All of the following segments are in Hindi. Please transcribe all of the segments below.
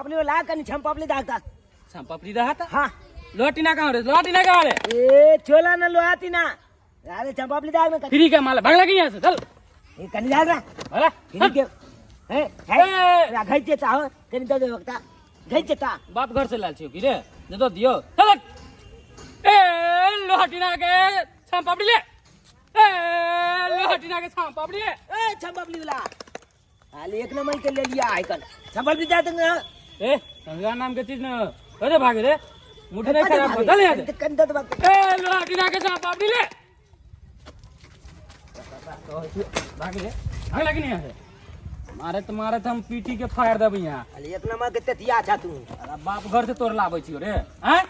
पापड़ी वाला कनी छम पापड़ी दाता छम पापड़ी दाता हां लोटीना कहां रे लोटीना कहां रे ए छोला न लोहाती ना अरे छम पापड़ी दाग में फ्री का माल भाग लगी यहां से चल ये कनी दाग ना अरे फ्री के है घर से चाहो कनी दे वक्ता घर से ता बाप घर से लाल छियो की रे दे दो दियो चल ए लोटीना के छम पापड़ी ले ए लोटीना के छम पापड़ी ले ए छम पापड़ी वाला हाल एक नंबर के ले लिया आइकन छम पापड़ी दा दूंगा ए संगा नाम के चीज न अरे भाग रे मुठे नहीं खराब चल यहां से कंधा दबा ए लोटीना के छम पापड़ी ले भाग रे भाग लगी नहीं यहां से मारे तो हम पीटी के फायर देब यहां हाल एक नंबर के तेतिया था तू अरे बाप घर से तोड़ लाबै छियो रे हैं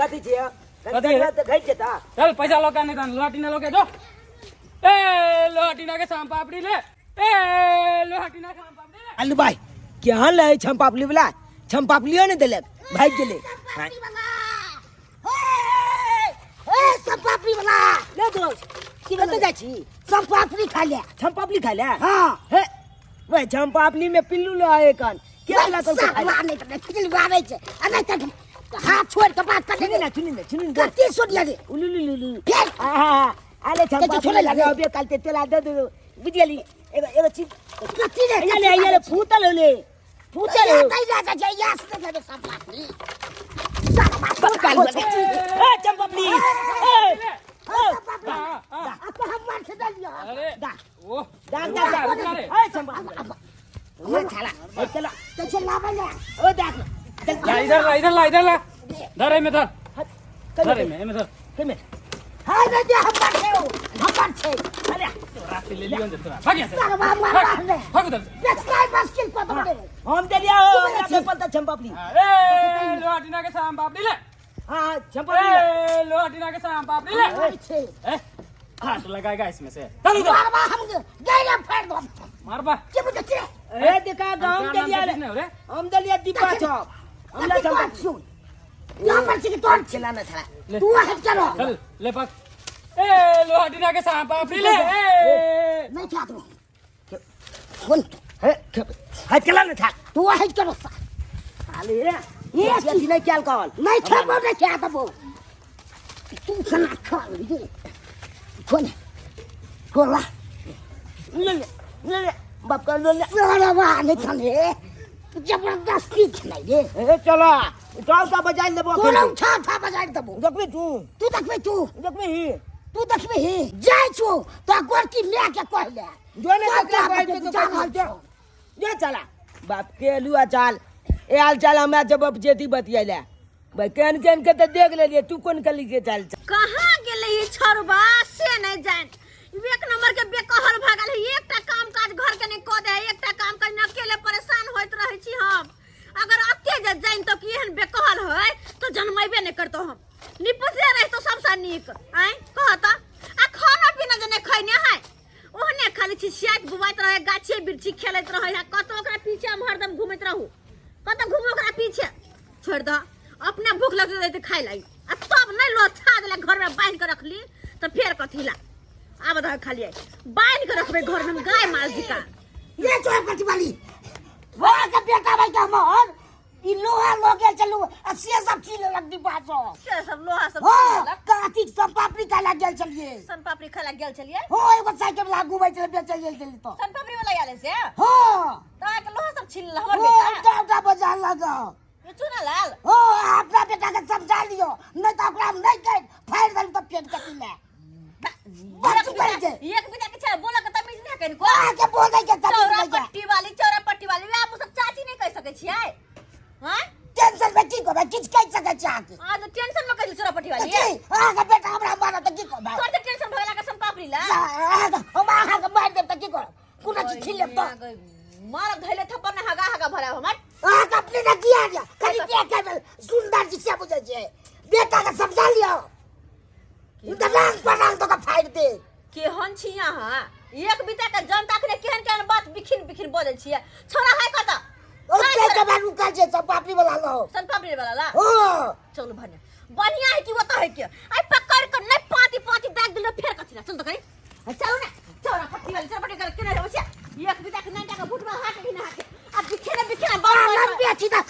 कथी छे कथी रे? तो घर से ता चल पैसा लोका नहीं दान लोटीना लोके दो ए लोटीना के छम पापड़ी ले ए लोटीना के छम पापड़ी ले अल्लू भाई क्या ले छम पापड़ी वाला छम पापड़ियो ने देले भाग गेले ए सब पापड़ी वाला ले दोस्त की कत जा छी सब पापड़ी खा ले छम पापड़ी खा ले हां हे वे छम पापड़ी में पिल्लू लो आए कान क्या ला तो खा नहीं तो पिल्लू आवे छे अने तक हाथ छोड़ के बात कर ले ना सुनी गति सुन लगे उलुलुलु फिर हां आले छम पापड़ी लगे अबे काल ते तेला दे दो बुझली एगो चीज कति रे ये फूटल ले फूटल कई जा जा यास लगे सब पापड़ी सब पापड़ी ए छम पापड़ी ए आपको हम मार से डाल दिया अरे दा ओ दा ए छम पापड़ी ये चला चला चल ला बना ओ देख ला इधर ला धर में धर में धर के में हां दे दे हम मार छे अरे रास्ते ले लियो तोरा भाग यहां से भाग उधर स्काई बास्केट को दे हम दे दिया हमरा के पता छम पापड़ी ए लोटीना के छम पापड़ी ले हां छम पापड़ी ए लोटीना के छम पापड़ी ले ए हाथ लगाएगा इसमें से चल इधर मारबा हम गैला फाड़ दो मारबा के बुझे छे ए देखा गांव दे दिया हम दे लिया दीपा चौक हमला छम पापड़ी यहां पर से तोड़ चलाना था तू हट करो चल ले पक ए लोटीना के छम पापड़ी ले ए नहीं था तू कौन है हट चलाना था तू हट करो साले ये चीज नहीं क्या कॉल नहीं था वो नहीं क्या था वो तू सना खा ले कौन ले बाप का ले वाह नहीं थाने जबरदस्ती खिलाई दे ए चलो चल का बजाई देबो तू उठा था बजाई देबो देखबे ही जाय छु तो गोर की ले के कहले जो ने कहले तो हाल दे जे चला बाप के लुआ चाल ए हाल चाल हमरा जब जेती बतियाले भाई केन के तो देख ले लिए तू कौन कली के चाल कहां गेले ई छोरबा से नहीं जान एक नंबर के बेकहल भागल है एकटा काम काज घर के नहीं क दे एकटा काम काज न अकेले परेशान होइत रहै छी हम अगर अके जे जाइन तो केहन बेकहल है तो जन्मैबे नहीं करतो हम निपसे रह तो सबसे नीक आइ कहता आ खाना पीना जे नहीं खैने है ओहने खाली छी सियात बुबाइत रहे गाछे बिरछी खेलैत रहे है कतो ओकरा पीछे हम हरदम घुमैत रहू कतो घुमो ओकरा पीछे छोड़ द अपने भूख लग रही तो खाई लाई आ तब नहीं लोथा देला घर में बांध के रखली तो फिर कथी ला आब द खाली बांध के रखबे घर में गाय माल दिका ये चोर कटी वाली वो का बेटा भाई का मोहर ई लोहा लोगे चलू आ से सब चीज लग दी बाजो से सब लोहा सब हां काती सब पापड़ी का लग गेल चलिए सन पापड़ी खाला गेल चलिए हो एगो साइकिल लागू बैठ चल बेच चल चली तो सन पापड़ी वाला आले से हां ता के लोहा सब छीन ल हमर बेटा का बाजार लगा ये चुना लाल हो अपना बेटा के समझा लियो नहीं तो ओकरा नहीं कह फाड़ दल तो पेट कटी ले एक बिना के छे बोला के तमीज नहीं कन को के बोले के चौरा पट्टी वाली वे आप सब चाची नहीं कह सके छियै हां टेंशन में की को किछ कह सके चाची आज टेंशन में कह चौरा पट्टी वाली के बेटा हमरा मारा त की को तोर टेंशन भला के सन पापड़ी ला हम आहा के मार दे त की को कुना चीज छीन ले तो मार धैले थप्पड़ ने हगा भरा हमर आहा अपने ने किया दिया खाली क्या के सुंदर जी से बुझे छे बेटा के समझा लियो उनका रंग पर रंग तो का फाड़ दे केहन छी यहाँ एक बिता के जनता के केहन बात बिखिन बोले छियै छोरा है कत और के बारू का जे सब पापड़ी वाला लो सन पापड़ी वाला ला हो चलो बढ़िया है कि वो तो है कि आई पकड़ कर नहीं पाती दाग दिल फिर कथि ना चल तो कहीं चलो ना चौरा पट्टी वाली चौरा पट्टी के ना होसिया एक बिता के नंटा का फुटबॉल हाथ ही ना हाथ अब बिखेरे बात लंबी अच्छी था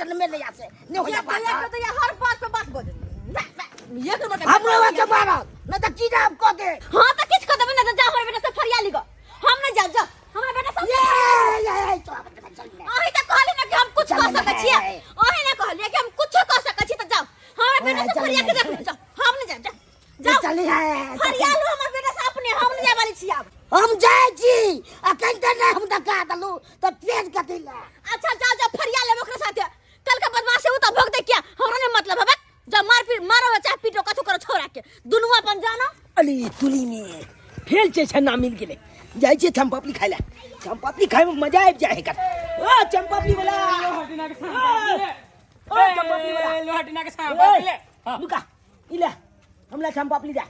चल मेरे यहाँ से नहीं हो जा पाता तो ये हर बात पे बात बोल एक नंबर का हम लोग से मारो न तो की नाम को के हां तो किस खत्म न तो जा हमारे बेटा से फरियाली गो हम नहीं जा जा हमारे बेटा सब ये तो आही तो कहले ना कि हम कुछ कर सकै छियै आही ना कहले कि हम कुछ कर सकै छी तो जाओ हमारे बेटा से फरियाल के देख जाओ हम नहीं जा जाओ चली है फरियाल हमारे बेटा से अपने हम नहीं जा वाली छी अब हम जाए छी आ कंटे नहीं हम धक्का दलू तो ट्रेन कथि ले अच्छा जाओ जा फरियाल ले ओकरा साथे कल का बदमाश है उ तो भोग दे क्या हमरा नहीं मतलब है जब मार पीट मारो चाहे पीटो कथु करो छोड़ा के दुनू अपन जानो अली तुली में फेल छे छन्ना मिल गेले जाय छे चंपापली खाइला चंपापली खाए में मजा आबि जाए कर ओ चंपापली वाला लोहटिना के सांप ले ओ चंपापली वाला लोहटिना के सांप ले लुका इला हमला चंपापली जा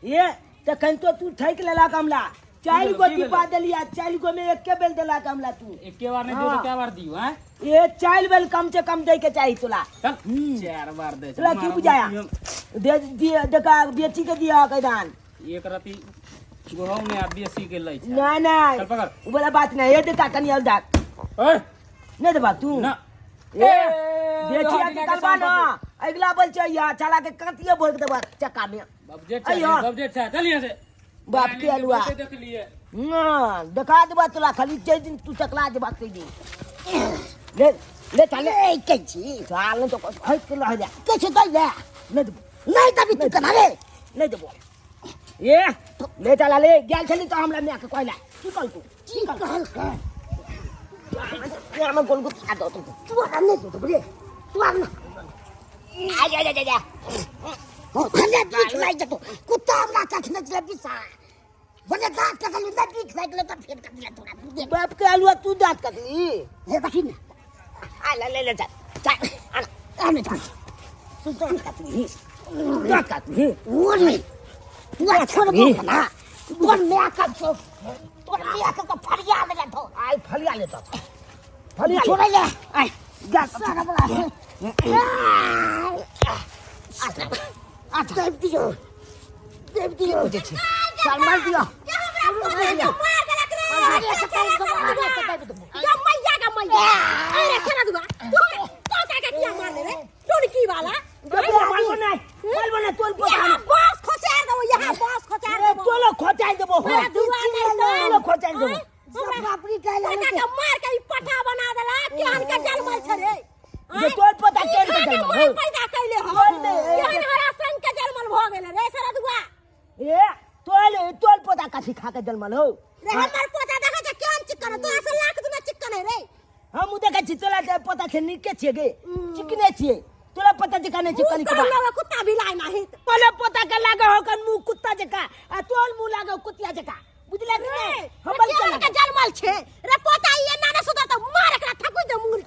ये त कंतो तू ठैक लेला कमला चाइल गो टिपा देलिया चाइल गो में एक के बेल देला कमला तू एक के बार नहीं दियो तो क्या बार दियो हैं ये चाइल बेल कम से कम दे के चाहिए तुला चल 4 बार दे तुला क्यों बुझाया दे दिया देखा बेची के दिया कैदान एक राती गोहौ में आप बेसी के लई छ ना ना चल पकड़ वो वाला बात नहीं ये देखा कनी अलदा ओए नहीं दे बात तू ना ए बेचिया के कलबा ना अगला बल चाहिए चला के कतिया भोग देबा चक्का में बबजेट छ चल यहां से बाप के अलुआ देख लिए हां दिखा देबा तुला खाली जे दिन तू चकला जे बात कई दी ले ले चले ए कैची चाल तो हट के रह जा कैसे कई ले नहीं तभी तू कना रे नहीं देबो ये ले चला ले गेल छली तो हमरा में के कहला निकल तू हम गोल को खा दो तू नहीं तू बड़े तू आ ना आ जा हो खले बीच लाई जा तो कुत्ता हमरा का खने चले बिसा बने दांत का कली ना बीच लाई ले तो फिर कर दिला तोरा बाप के अलुआ तू दांत का दी हे देखी ना आ ले जा आना जा तू तो दांत का दी वो नहीं वो छोड़ दो ना वो मैं का तो मैं का फरिया ले तो आई फरिया ले तो फरिया छोड़ ले आई जा सारा बड़ा देव दियो चल मार दियो तोल पोता कथी खा के जन्मल हो रे हमर पोता देखा छ केन चिकन तो ऐसे लाख दुना चिकन है रे हम देखा छी तोला ते पोता छे निके छे गे चिकने छे तोला पता जका ने चिकन के बा कुत्ता भी लाय नाही पले पोता के लागे हो कन मुंह कुत्ता जका आ तोल मुंह लागे कुतिया जका बुझला कि नहीं हम केन के जन्मल छे रे पोता ये नाना सुदा तो मार एकरा थकुई दे मुंह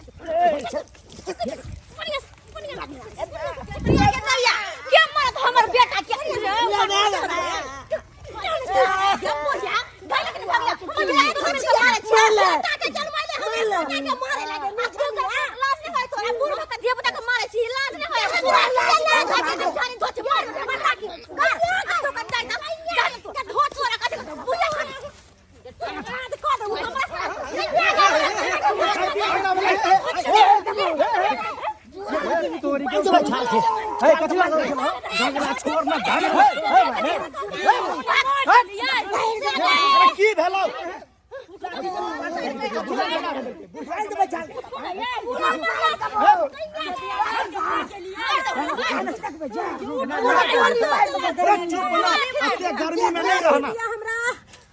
क्या मारत हमर बेटा के की भेलो गर्मी में नहीं रहना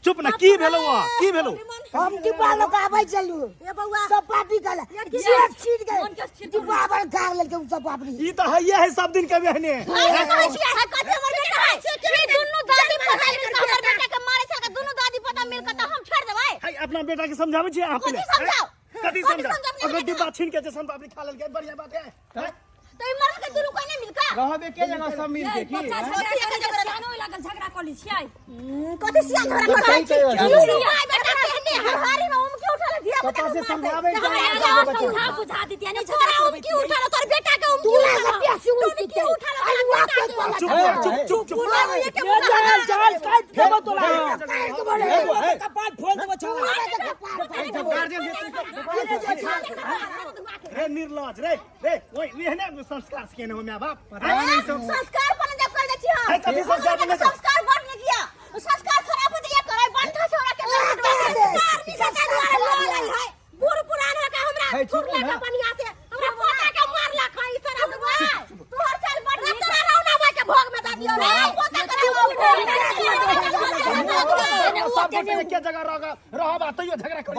चुप ना की भेलो की भेलो हम डिब्बा लगाबै चलू ए बौआ सब पार्टी कला जेब छीट गए डिब्बा पर काग लेके उ सब पापड़ी ई तो है ये है सब दिन के बहने अपना बेटा के समझावे छी आप ले कथि समझा अगर डिब्बा छीन के जसन पापड़ी खा लेल के बढ़िया बात है तो ई मरद के दुनु कोई नहीं मिलका रहबे के जगह सब मिल के की झगड़ा कर ली छियै कथि सिया झगड़ा कर छी भाई बेटा कहने हमारी में उम के उठा ले दिया पता से समझावे समझा बुझा दी यानी झगड़ा उम के उठा ले तोर बेटा के उम तू ले प्यासी उम के उठा ले चुप चल काट देबो तोला कपाल फोड़ देबो छाला रे निर्लज रे रे ओए वेहने संस्कार सिखाने हो मां बाप संस्कार बन जब कर देती हां है, कभी संस्कार बन जा। संस्कार बन नहीं किया संस्कार खराब हो ये करे बंठा छोरा के संस्कार भी संस्कार वाला लो नहीं है बूढ़ पुरान है का हमरा छुटला का बनिया से हमरा पोता के मारला खाई सरा दुआ तू हर साल बड़ तेरा रौना भाई के भोग में दा दियो रे पोता करे सब बेटा क्या जगह रहा बात तो ये झगड़ा कर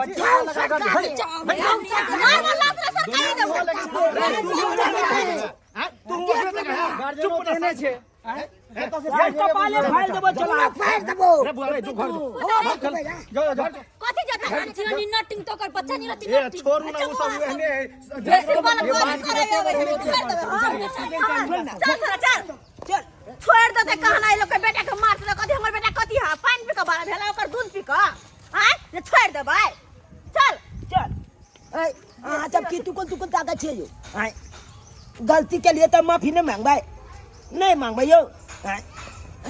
तू चुप रहने छे कपाले फाड़ देबो चला फाड़ देबो रे बुआ रे जो घर जो जा कथि जता चिनी नटिंग तो कर बच्चा नहीं ए छोरू ना वो सब वेहने बेसी वाला बात करे चल चल चल छोड़ दे कहना ए लोग के बेटा के मार दे कथि हमर बेटा कथि है पानी पी के बारा भेला ओकर दूध पी के हां ये छोड़ दे भाई चल चल ए जब की तू को ताकत छे जो हां गलती के लिए तो माफी नहीं मांगबाई नहीं मांगबाई यो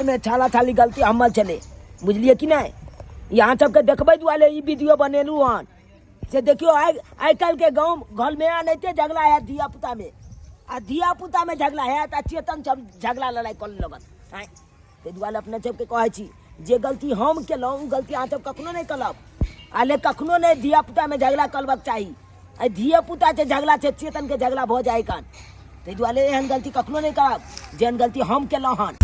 मैं छाला छाली गलती हमल चले बुझलिए कि नहीं यहाँ सबके देखबै दुआले ई वीडियो बनेलू हन से देखियो आई कल के गांव घर में आ नहीं झगड़ा है धिया पुता में आ धिया पुता में झगड़ा है तो चेतन सब झगड़ा लड़ाई कर लगत हैं ते दुआले अपने सबके कहै छी जे गलती हम केलहुँ उ गलती अहाँ सब कखनो नहीं करब आले कखनो नहीं धिया पुता में झगड़ा करबाक चाही आ धिया पुता से झगड़ा से चेतन के झगड़ा भ जाए कान ते दुआले एहन गलती कखनो नहीं करब जेहन गलती हम केलहुँ हन